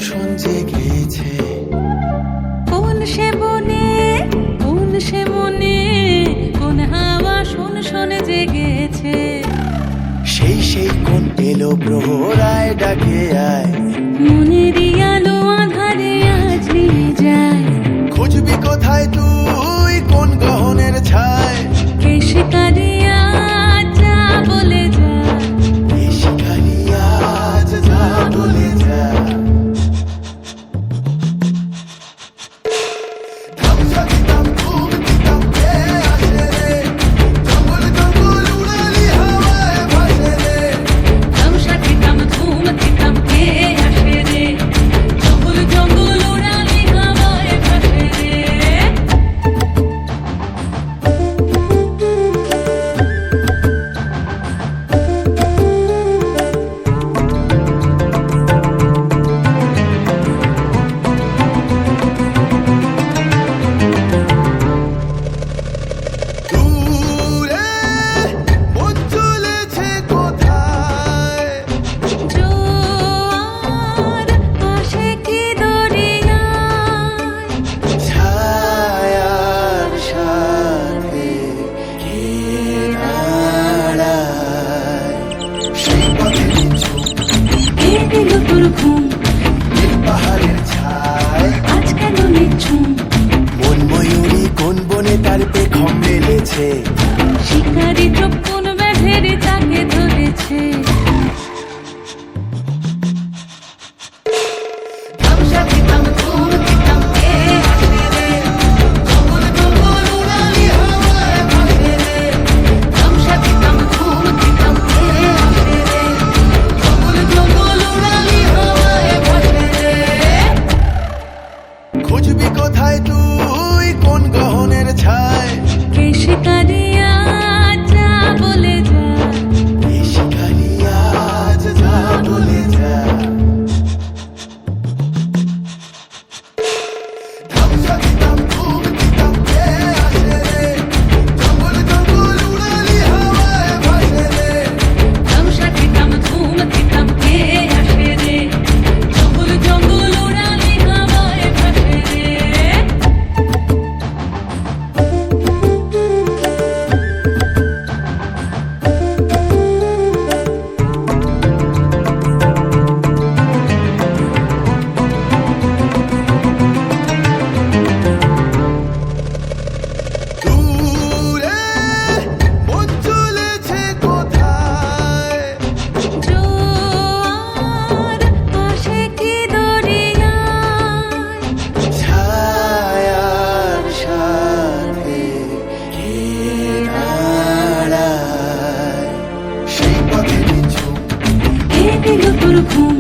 শোন জেগেছে। কোন সে বনে, কোন সে মনে, কোন হাওয়া শোন শোন জেগেছে। সেই কোন এলো প্রহরায় ডাকে আয়, মনেরই আলো আধারে আজ নিয়ে যায়। খুঁজবি কোথায় তুই কোন গহনের ছায়, কে শিকারি আজ যা বলে যা। এ শিকারি আজ যা বলে যা। ধামসা দিতাম ধুম দিতাম কে আসে রে, জঙ্গল জঙ্গল উড়ালি হাওয়ায় ভাসে রে। ধামসা দিতাম ধুম দিতাম কে আসে রে, জঙ্গল জঙ্গল উড়ালি হাওয়ায় ভাসে রে। দূরে মন চলেছে কোথায়, জোয়ার আসে কি দরিয়ায়। ছায়ার সাথে কে দাঁড়ায়। সেই পথের ঝোঁক, কে দিল তোর ঘুম, নীল পাহাড়ের ছায়। আজ কেন নিঝুম। মন ময়ূরী কোন বনে তার পেখম মেলেছে, শিকারি চোখ কোন ব্যাধের তাকে ধরেছে। ধামসা দিতাম ধুম দিতাম কে আসে রে, জঙ্গল জঙ্গল উড়ালি হাওয়ায় ভাসে রে। ধামসা দিতাম ধুম দিতাম কে আসে রে, জঙ্গল জঙ্গল উড়ালি হাওয়ায় ভাসে রে। খুঁজবি কোথায় তুই কোন গহনের ছায়, কে শিকারি আজ যা বলে যা। এ শিকারি আজ যা বলে যা। ধামসা দিতাম ধুম দিতাম কে আসে রে, জঙ্গল জঙ্গল উড়ালি হাওয়ায় ভাসে রে। ধামসা দিতাম ধুম দিতাম কে আসে রে, জঙ্গল জঙ্গল উড়ালি হাওয়ায় ভাসে রে। দূরে মন চলেছে কোথায়, জোয়ার আসে কি দরিয়ায়। ছায়ার সাথে কে দাঁড়ায়। সেই পথের ঝোঁক, কে দিল তোর ঘুম,